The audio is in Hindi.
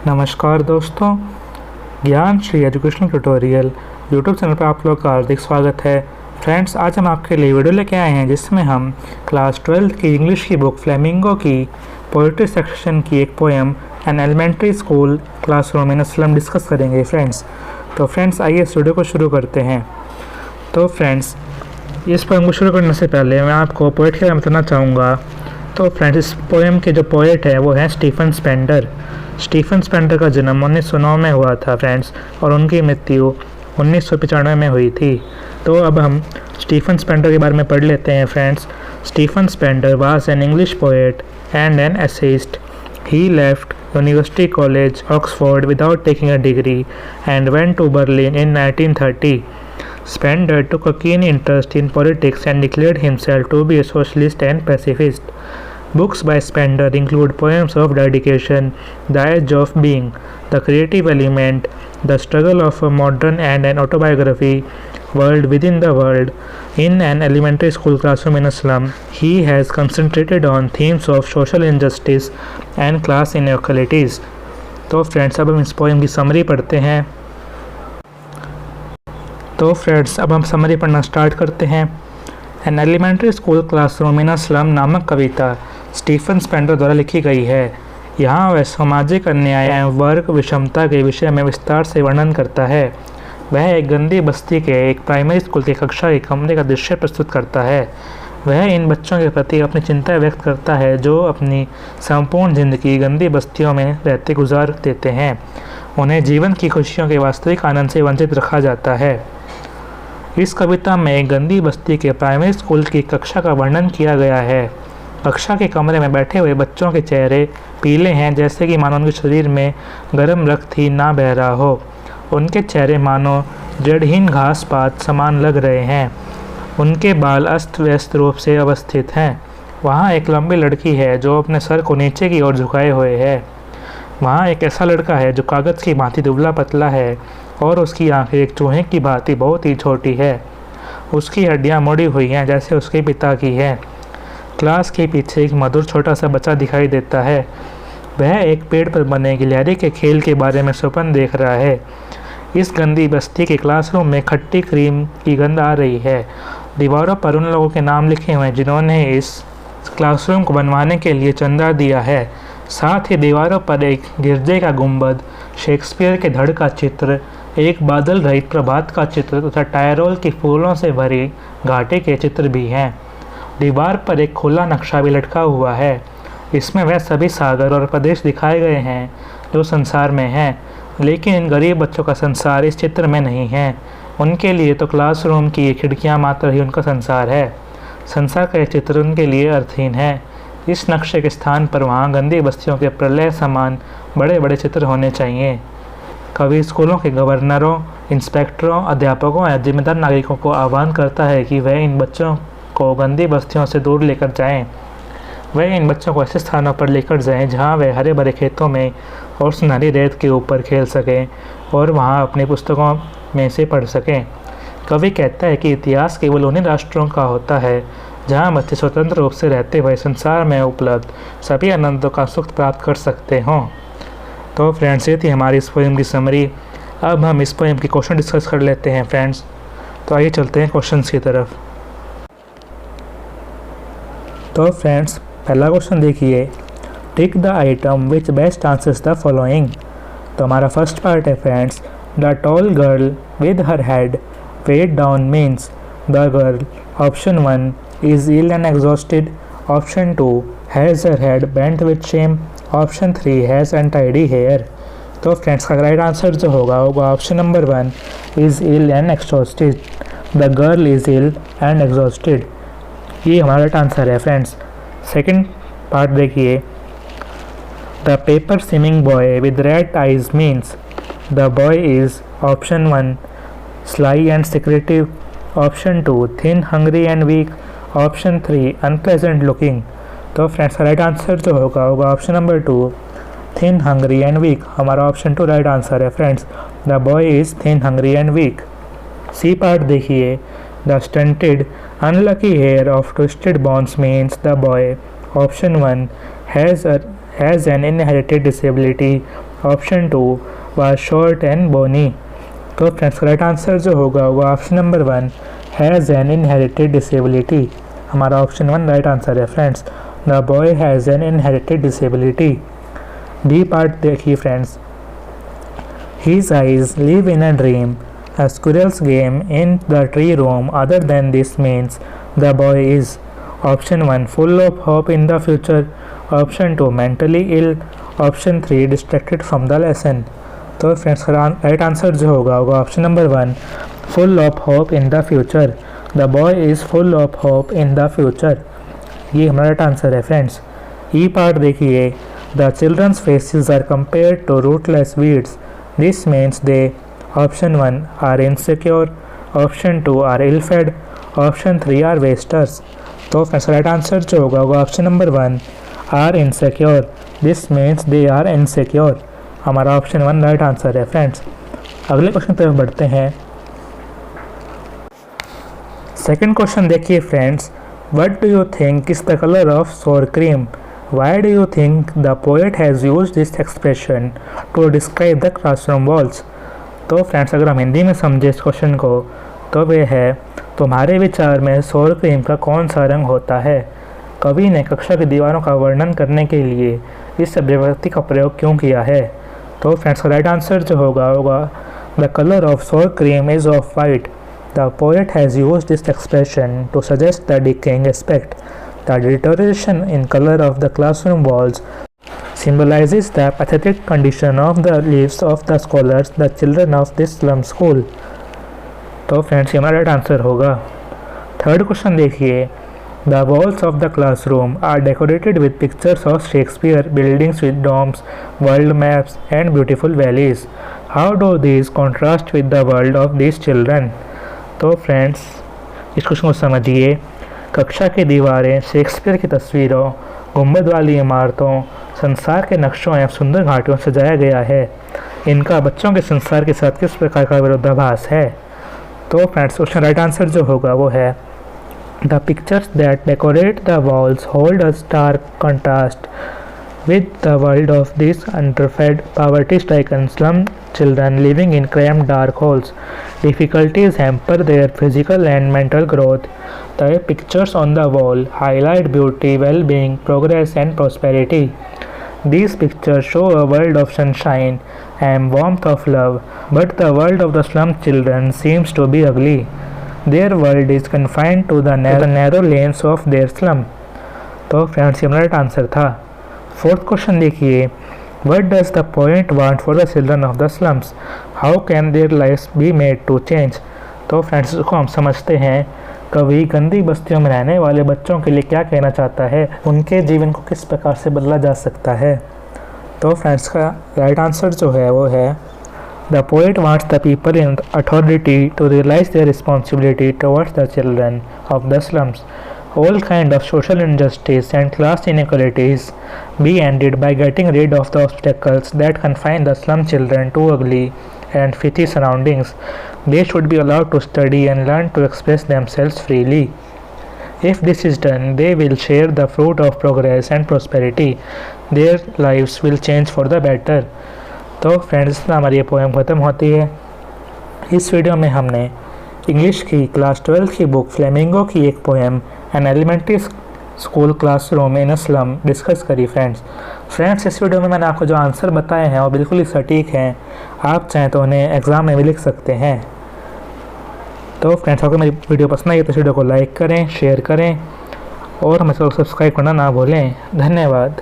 नमस्कार दोस्तों, ज्ञान Shri educational tutorial YouTube channel पर आप लोग का हार्दिक स्वागत है। फ्रेंड्स, आज हम आपके लिए वीडियो लेके आए हैं जिसमें हम क्लास 12 की इंग्लिश की बुक फ्लेमिंगो की पोइट्री सेक्शन की एक poem an elementary school classroom in slum discuss करेंगे। फ्रेंड्स आइए इस वीडियो को शुरू करते हैं। तो फ्रेंड्स, इस पोएम को शुरू करने से पहले मैं आपको पोएट के बारे में बताना चाहूँगा। तो फ्रेंड्स, इस पोएम के जो पोएट है वो हैं स्टीफन स्पेंडर। स्टीफन स्पेंडर का जन्म 1909 में हुआ था फ्रेंड्स, और उनकी मृत्यु 1995 में हुई थी। तो अब हम स्टीफन स्पेंडर के बारे में पढ़ लेते हैं friends. Stephen Spender was an English poet and an essayist. He left University College, Oxford without taking a degree and went to Berlin in 1930. Spender took a keen interest in politics and declared himself to be a socialist and pacifist. Books by Spender include poems of dedication, The Edge of Being, The Creative Element, The Struggle of a Modern, and an autobiography, World Within the World. In an elementary school classroom in a slum, he has concentrated on themes of social injustice and class inequalities. तो फ्रेंड्स, अब हम इस पोएम की समरी पढ़ते हैं। तो फ्रेंड्स, अब हम समरी पढ़ना स्टार्ट करते हैं। An elementary school classroom in a slum नामक कविता स्टीफन स्पेंडर द्वारा लिखी गई है। यहाँ वह सामाजिक अन्याय एवं वर्ग विषमता के विषय में विस्तार से वर्णन करता है। वह एक गंदी बस्ती के एक प्राइमरी स्कूल की कक्षा के कमरे का दृश्य प्रस्तुत करता है। वह इन बच्चों के प्रति अपनी चिंता व्यक्त करता है जो अपनी संपूर्ण जिंदगी गंदी बस्तियों में रहते गुजार देते हैं। उन्हें जीवन की खुशियों के वास्तविक आनंद से वंचित रखा जाता है। इस कविता में एक गंदी बस्ती के प्राइमरी स्कूल की कक्षा का वर्णन किया गया है। कक्षा के कमरे में बैठे हुए बच्चों के चेहरे पीले हैं, जैसे कि मानो उनके शरीर में गर्म रक्त ही ना बह रहा हो। उनके चेहरे मानो जड़हीन घास पात समान लग रहे हैं। उनके बाल अस्त व्यस्त रूप से अवस्थित हैं। वहाँ एक लंबी लड़की है जो अपने सर को नीचे की ओर झुकाए हुए है। वहाँ एक ऐसा लड़का है जो कागज़ की भांति दुबला पतला है और उसकी आंखें एक चूहे की भांति बहुत ही छोटी है। उसकी हड्डियाँ मुड़ी हुई हैं जैसे उसके पिता की है। क्लास के पीछे एक मधुर छोटा सा बच्चा दिखाई देता है। वह एक पेड़ पर बने गिलहरी के खेल के बारे में स्वप्न देख रहा है। इस गंदी बस्ती के क्लासरूम में खट्टी क्रीम की गंध आ रही है। दीवारों पर उन लोगों के नाम लिखे हुए हैं जिन्होंने इस क्लासरूम को बनवाने के लिए चंदा दिया है। साथ ही दीवारों पर एक गिरजे का गुंबद, शेक्सपियर के धड़ का चित्र, एक बादल रहित प्रभात का चित्र तथा टायरोल की फूलों से भरी घाटी के चित्र भी हैं। दीवार पर एक खुला नक्शा भी लटका हुआ है। इसमें वह सभी सागर और प्रदेश दिखाए गए हैं जो संसार में हैं, लेकिन इन गरीब बच्चों का संसार इस चित्र में नहीं है। उनके लिए तो क्लासरूम की खिड़कियां मात्र ही उनका संसार है। संसार का यह चित्र उनके लिए अर्थहीन है। इस नक्शे के स्थान पर वहाँ गंदी बस्तियों के प्रलय समान बड़े बड़े चित्र होने चाहिए। कवि स्कूलों के गवर्नरों, इंस्पेक्टरों, अध्यापकों या जिम्मेदार नागरिकों को आह्वान करता है कि वह इन बच्चों को गंदी बस्तियों से दूर लेकर जाएं। वह इन बच्चों को ऐसे स्थानों पर लेकर जाएं जहां वे हरे भरे खेतों में और सुनहरी रेत के ऊपर खेल सकें और वहां अपनी पुस्तकों में से पढ़ सकें। कवि कहता है कि इतिहास केवल उन्हीं राष्ट्रों का होता है जहां बच्चे स्वतंत्र रूप से रहते हुए संसार में उपलब्ध सभी आनंदों का सुख प्राप्त कर सकते हों। तो फ्रेंड्स, ये थी हमारी इस पोएम की समरी। अब हम इस पोएम की क्वेश्चन डिस्कस कर लेते हैं फ्रेंड्स। तो आइए चलते हैं क्वेश्चंस की तरफ। तो फ्रेंड्स, पहला क्वेश्चन देखिए, tick the item which best answers the following. तो हमारा फर्स्ट पार्ट है friends, the tall girl with her head weighed down means the girl. Option 1 is ill and exhausted. Option 2 has her head bent with shame. Option 3 has untidy hair. तो फ्रेंड्स, का राइट आंसर जो होगा option number 1 is ill and exhausted. The girl is ill and exhausted, ये हमारा राइट आंसर है फ्रेंड्स। सेकंड पार्ट देखिए, the paper swimming boy with red eyes means the boy is. Option 1 sly and secretive. Option 2 thin, hungry and weak. Option 3 unpleasant looking. तो फ्रेंड्स, राइट आंसर जो होगा option number 2 thin, hungry and weak. हमारा ऑप्शन 2 राइट आंसर है friends. The boy is thin, hungry and weak. C part देखिए, the stunted, unlucky hair of twisted bones means the boy. Option 1 has an inherited disability. Option 2 was short and bony। तो फ्रेंड्स राइट आंसर जो होगा वो option number 1 has an inherited disability. हमारा ऑप्शन 1 राइट आंसर है friends. The boy has an inherited disability. B part देखिए friends. His eyes live in a dream. A squirrel's game in the tree room. Other than this means the boy is option 1 full of hope in the future, option 2 mentally ill, option 3 distracted from the lesson। तो फ्रेंड्स राइट आंसर जो होगा option number 1 full of hope in the future. The boy is full of hope in the future, ये हमारा राइट आंसर है फ्रेंड्स। ई पार्ट देखिए। The childrens faces are compared to rootless weeds. This means they option 1 are insecure, option 2 are ill-fed, option 3 are wasters। तो फ्रेंड्स राइट आंसर जो होगा वो option number 1 are insecure. This means they are insecure, हमारा ऑप्शन 1 राइट आंसर है फ्रेंड्स। अगले क्वेश्चन की तरफ बढ़ते हैं। सेकंड क्वेश्चन देखिए friends. What do you think is the colour of sour cream? Why do you think the poet has used this expression to describe the classroom walls? तो फ्रेंड्स अगर हम हिंदी में समझे इस क्वेश्चन को तो वे है तुम्हारे विचार में सोर क्रीम का कौन सा रंग होता है? कवि ने कक्षा की दीवारों का वर्णन करने के लिए इस अभिव्यक्ति का प्रयोग क्यों किया है? तो फ्रेंड्स राइट आंसर जो होगा the colour of sour cream is of white. The poet has used this expression to suggest the decaying aspect. The deterioration in color of the classroom walls symbolizes the pathetic condition of the lives of the scholars, the children of this slum school। तो फ्रेंड्स ये हमारा राइट आंसर होगा। थर्ड क्वेश्चन देखिए। The walls of the classroom are decorated with pictures of Shakespeare, buildings with domes, world maps and beautiful valleys। How do these contrast with the world of these children? तो फ्रेंड्स इस क्वेश्चन को समझिए। कक्षा की दीवारें शेक्सपियर की तस्वीरों, गुंबद वाली इमारतों, संसार के नक्शों एवं सुंदर घाटियों से सजाया गया है। इनका बच्चों के संसार के साथ किस प्रकार का विरोधाभास है? तो फ्रेंड्स उसका राइट आंसर जो होगा वो है the pictures that decorate the walls hold a stark contrast with the world of these underfed, poverty-stricken slum children living in cramped dark holes. Difficulties hamper their physical and mental growth. The pictures on the wall highlight beauty, well-being, progress and prosperity. These pictures show a world of sunshine and warmth of love, but the world of the slum children seems to be ugly. Their world is confined to the narrow lanes of their slum। तो फ्रेंड्स ये हमारा राइट आंसर था। फोर्थ क्वेश्चन देखिए। What does the poet want for the children of the slums? How can their lives be made to change? तो फ्रेंड्स इसको हम समझते हैं। कवि गंदी बस्तियों में रहने वाले बच्चों के लिए क्या कहना चाहता है, उनके जीवन को किस प्रकार से बदला जा सकता है? तो फ्रेंड्स का राइट आंसर जो है वो है the poet wants the people in authority to realise their responsibility towards the children of the slums. All kind of social injustice and class inequalities be ended by getting rid of the obstacles that confine the slum children to ugly and filthy surroundings. They should be allowed to study and learn to express themselves freely. If this is done, they will share the fruit of progress and prosperity. Their lives will change for the better। तो फ्रेंड्स हमारी ये पोएम ख़त्म होती है। इस वीडियो में हमने इंग्लिश की क्लास 12 की बुक फ्लेमिंगो की एक poem an elementary school classroom in a slum discuss करी फ्रेंड्स इस वीडियो में मैंने आपको जो आंसर बताए हैं वो बिल्कुल ही सटीक हैं। आप चाहें तो उन्हें एग्ज़ाम में भी लिख सकते हैं। तो फ्रेंड्स अगर मेरी वीडियो पसंद आई तो इस वीडियो को लाइक करें, शेयर करें और हमें सब्सक्राइब करना ना भूलें। धन्यवाद।